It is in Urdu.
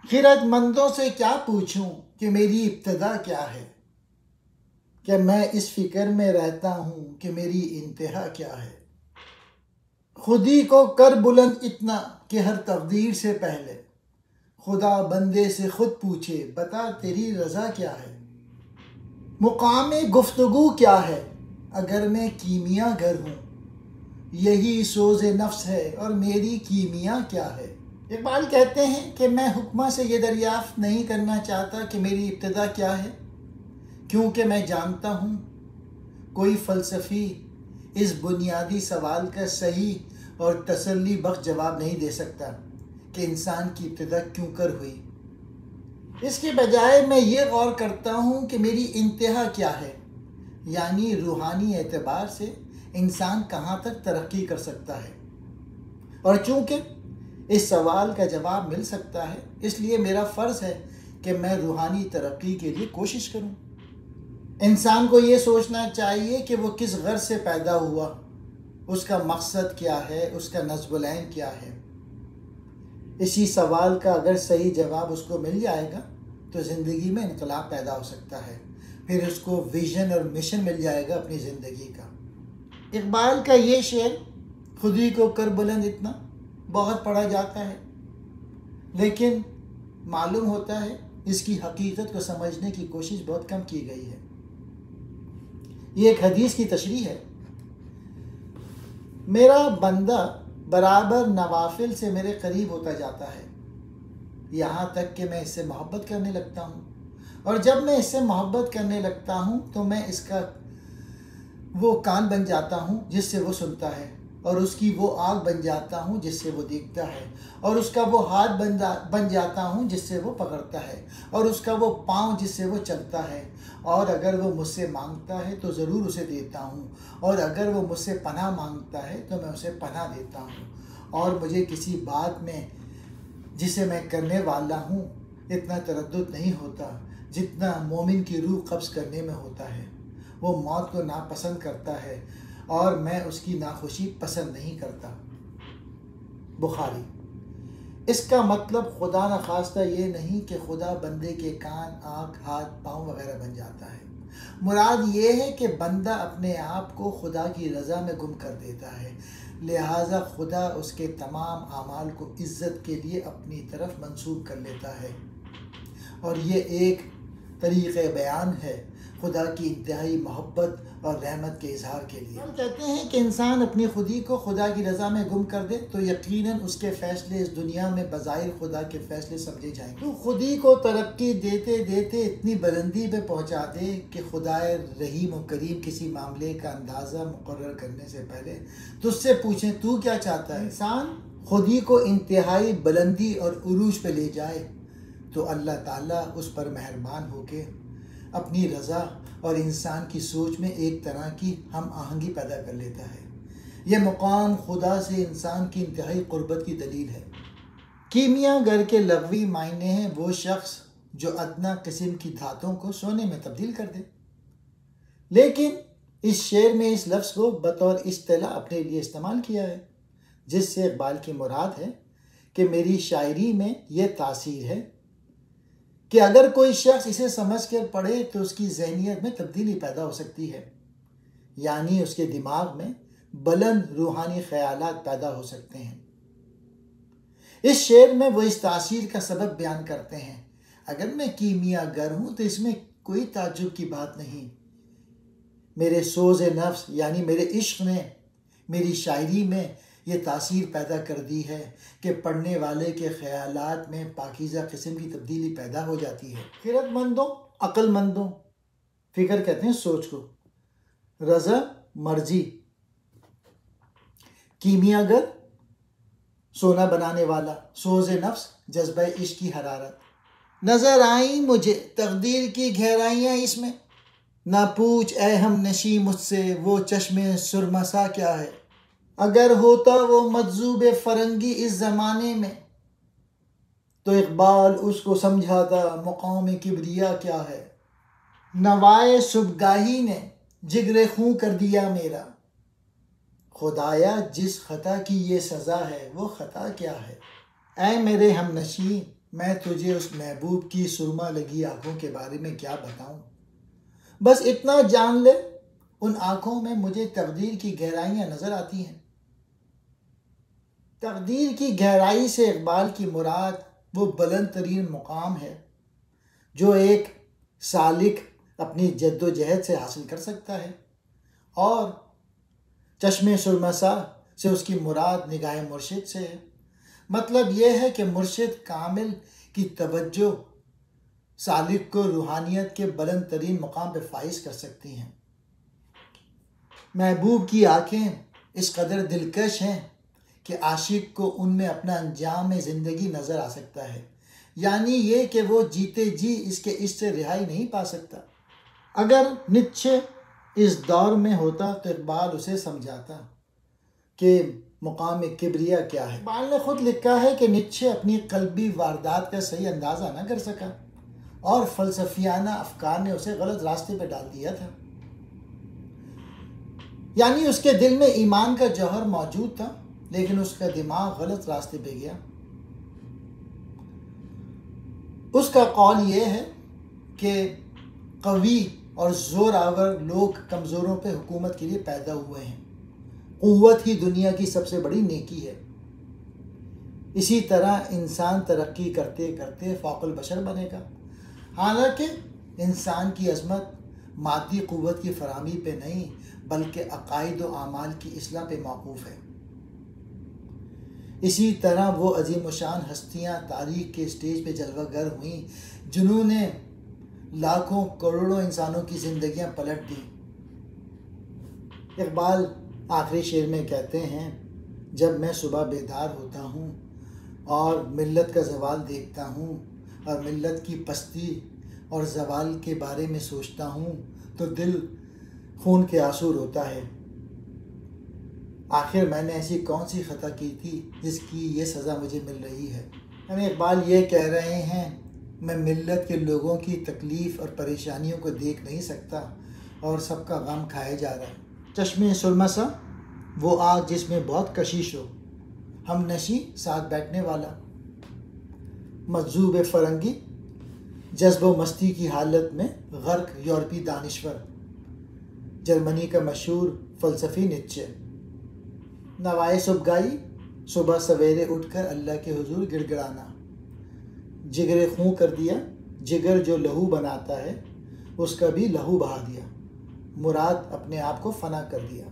خیرت مندوں سے کیا پوچھوں کہ میری ابتدا کیا ہے، کہ میں اس فکر میں رہتا ہوں کہ میری انتہا کیا ہے۔ خود ہی کو کر بلند اتنا کہ ہر تقدیر سے پہلے خدا بندے سے خود پوچھے بتا تیری رضا کیا ہے۔ مقام گفتگو کیا ہے اگر میں کیمیا گر ہوں، یہی سوز نفس ہے اور میری کیمیا کیا ہے۔ اقبال کہتے ہیں کہ میں حکمہ سے یہ دریافت نہیں کرنا چاہتا کہ میری ابتدا کیا ہے، کیونکہ میں جانتا ہوں کوئی فلسفی اس بنیادی سوال کا صحیح اور تسلی بخش جواب نہیں دے سکتا کہ انسان کی ابتدا کیوں کر ہوئی۔ اس کے بجائے میں یہ غور کرتا ہوں کہ میری انتہا کیا ہے، یعنی روحانی اعتبار سے انسان کہاں تک ترقی کر سکتا ہے۔ اور چونکہ اس سوال کا جواب مل سکتا ہے، اس لیے میرا فرض ہے کہ میں روحانی ترقی کے لیے کوشش کروں۔ انسان کو یہ سوچنا چاہیے کہ وہ کس غرض سے پیدا ہوا، اس کا مقصد کیا ہے، اس کا نصب العین کیا ہے۔ اسی سوال کا اگر صحیح جواب اس کو مل جائے گا تو زندگی میں انقلاب پیدا ہو سکتا ہے، پھر اس کو ویژن اور مشن مل جائے گا اپنی زندگی کا۔ اقبال کا یہ شعر خود ہی کو کر بلند اتنا بہت پڑھا جاتا ہے، لیکن معلوم ہوتا ہے اس کی حقیقت کو سمجھنے کی کوشش بہت کم کی گئی ہے۔ یہ ایک حدیث کی تشریح ہے، میرا بندہ برابر نوافل سے میرے قریب ہوتا جاتا ہے، یہاں تک کہ میں اس سے محبت کرنے لگتا ہوں، اور جب میں اس سے محبت کرنے لگتا ہوں تو میں اس کا وہ کان بن جاتا ہوں جس سے وہ سنتا ہے، اور اس کی وہ آنکھ بن جاتا ہوں جس سے وہ دیکھتا ہے، اور اس کا وہ ہاتھ بن جاتا ہوں جس سے وہ پکڑتا ہے، اور اس کا وہ پاؤں جس سے وہ چلتا ہے، اور اگر وہ مجھ سے مانگتا ہے تو ضرور اسے دیتا ہوں، اور اگر وہ مجھ سے پناہ مانگتا ہے تو میں اسے پناہ دیتا ہوں، اور مجھے کسی بات میں جسے میں کرنے والا ہوں اتنا تردد نہیں ہوتا جتنا مومن کی روح قبض کرنے میں ہوتا ہے۔ وہ موت کو ناپسند کرتا ہے اور میں اس کی ناخوشی پسند نہیں کرتا۔ بخاری۔ اس کا مطلب خدا نخواستہ یہ نہیں کہ خدا بندے کے کان، آنکھ، ہاتھ، پاؤں وغیرہ بن جاتا ہے۔ مراد یہ ہے کہ بندہ اپنے آپ کو خدا کی رضا میں گم کر دیتا ہے، لہٰذا خدا اس کے تمام اعمال کو عزت کے لیے اپنی طرف منسوب کر لیتا ہے، اور یہ ایک طریقہ بیان ہے خدا کی انتہائی محبت اور رحمت کے اظہار کے لیے۔ ہم کہتے ہیں کہ انسان اپنی خودی کو خدا کی رضا میں گم کر دے تو یقیناً اس کے فیصلے اس دنیا میں بظاہر خدا کے فیصلے سمجھے جائیں گے۔ تو خودی کو ترقی دیتے دیتے اتنی بلندی پہ پہنچا دے کہ خدائے رحیم و کریم کسی معاملے کا اندازہ مقرر کرنے سے پہلے تجھ سے پوچھیں تو کیا چاہتا ہے۔ انسان خودی کو انتہائی بلندی اور عروج پہ لے جائے تو اللہ تعالیٰ اس پر مہربان ہو کے اپنی رضا اور انسان کی سوچ میں ایک طرح کی ہم آہنگی پیدا کر لیتا ہے۔ یہ مقام خدا سے انسان کی انتہائی قربت کی دلیل ہے۔ کیمیا گر کے لغوی معنی ہیں وہ شخص جو ادنیٰ قسم کی دھاتوں کو سونے میں تبدیل کر دے، لیکن اس شعر میں اس لفظ کو بطور اصطلاح اپنے لیے استعمال کیا ہے، جس سے اقبال کی مراد ہے کہ میری شاعری میں یہ تاثیر ہے کہ اگر کوئی شخص اسے سمجھ کر پڑھے تو اس کی ذہنیت میں تبدیلی پیدا ہو سکتی ہے، یعنی اس کے دماغ میں بلند روحانی خیالات پیدا ہو سکتے ہیں۔ اس شعر میں وہ اس تاثیر کا سبب بیان کرتے ہیں۔ اگر میں کیمیا گر ہوں تو اس میں کوئی تعجب کی بات نہیں۔ میرے سوز نفس یعنی میرے عشق نے میری شاعری میں یہ تاثیر پیدا کر دی ہے کہ پڑھنے والے کے خیالات میں پاکیزہ قسم کی تبدیلی پیدا ہو جاتی ہے۔ خیرت مندوں، عقل مندوں، فکر کہتے ہیں سوچ کو، رضا مرضی، کیمیا گر سونا بنانے والا، سوز نفس جذبہ عشق کی حرارت۔ نظر آئیں مجھے تقدیر کی گہرائیاں اس میں، نہ پوچھ اے ہم نشیں مجھ سے وہ چشم سرمسا کیا ہے۔ اگر ہوتا وہ مجذوب فرنگی اس زمانے میں تو اقبال اس کو سمجھاتا مقام کبریا کیا ہے۔ نوائے صبحگاہی نے جگر خوں کر دیا میرا، خدایا جس خطا کی یہ سزا ہے وہ خطا کیا ہے۔ اے میرے ہم نشیں میں تجھے اس محبوب کی سرما لگی آنکھوں کے بارے میں کیا بتاؤں؟ بس اتنا جان لے، ان آنکھوں میں مجھے تقدیر کی گہرائیاں نظر آتی ہیں۔ تقدیر کی گہرائی سے اقبال کی مراد وہ بلند ترین مقام ہے جو ایک سالک اپنی جد و جہد سے حاصل کر سکتا ہے، اور چشم سرمسا سے اس کی مراد نگاہ مرشد سے ہے۔ مطلب یہ ہے کہ مرشد کامل کی توجہ سالک کو روحانیت کے بلند ترین مقام پہ فائز کر سکتی ہیں۔ محبوب کی آنکھیں اس قدر دلکش ہیں کہ عاشق کو ان میں اپنا انجام زندگی نظر آ سکتا ہے، یعنی یہ کہ وہ جیتے جی اس سے رہائی نہیں پا سکتا۔ اگر نیچے اس دور میں ہوتا تو اقبال اسے سمجھاتا کہ مقام کبریا کیا ہے۔ اقبال نے خود لکھا ہے کہ نیچے اپنی قلبی واردات کا صحیح اندازہ نہ کر سکا اور فلسفیانہ افکار نے اسے غلط راستے پہ ڈال دیا تھا۔ یعنی اس کے دل میں ایمان کا جوہر موجود تھا، لیکن اس کا دماغ غلط راستے پہ گیا۔ اس کا قول یہ ہے کہ قوی اور زور آور لوگ کمزوروں پہ حکومت کے لیے پیدا ہوئے ہیں، قوت ہی دنیا کی سب سے بڑی نیکی ہے۔ اسی طرح انسان ترقی کرتے کرتے فوق البشر بنے گا، حالانکہ انسان کی عظمت مادی قوت کی فراہمی پہ نہیں بلکہ عقائد و اعمال کی اصلاح پہ موقوف ہے۔ اسی طرح وہ عظیم الشان ہستیاں تاریخ کے اسٹیج پہ جلوہ گر ہوئیں جنہوں نے لاکھوں کروڑوں انسانوں کی زندگیاں پلٹ دیں۔ اقبال آخری شعر میں کہتے ہیں، جب میں صبح بیدار ہوتا ہوں اور ملت کا زوال دیکھتا ہوں اور ملت کی پستی اور زوال کے بارے میں سوچتا ہوں تو دل خون کے آنسو روتا ہے۔ آخر میں نے ایسی کون سی خطا کی تھی جس کی یہ سزا مجھے مل رہی ہے؟ یعنی اقبال یہ کہہ رہے ہیں، میں ملت کے لوگوں کی تکلیف اور پریشانیوں کو دیکھ نہیں سکتا اور سب کا غم کھائے جا رہا ہے۔ چشم سرمسا وہ آگ جس میں بہت کشش ہو، ہم نشی ساتھ بیٹھنے والا، مجذوب فرنگی جذب و مستی کی حالت میں غرق یورپی دانشور، جرمنی کا مشہور فلسفی نیچے، نوائے صبحگاہی صبح سویرے اٹھ کر اللہ کے حضور گڑ گڑانا، جگر خوں کر دیا، جگر جو لہو بناتا ہے اس کا بھی لہو بہا دیا، مراد اپنے آپ کو فنا کر دیا۔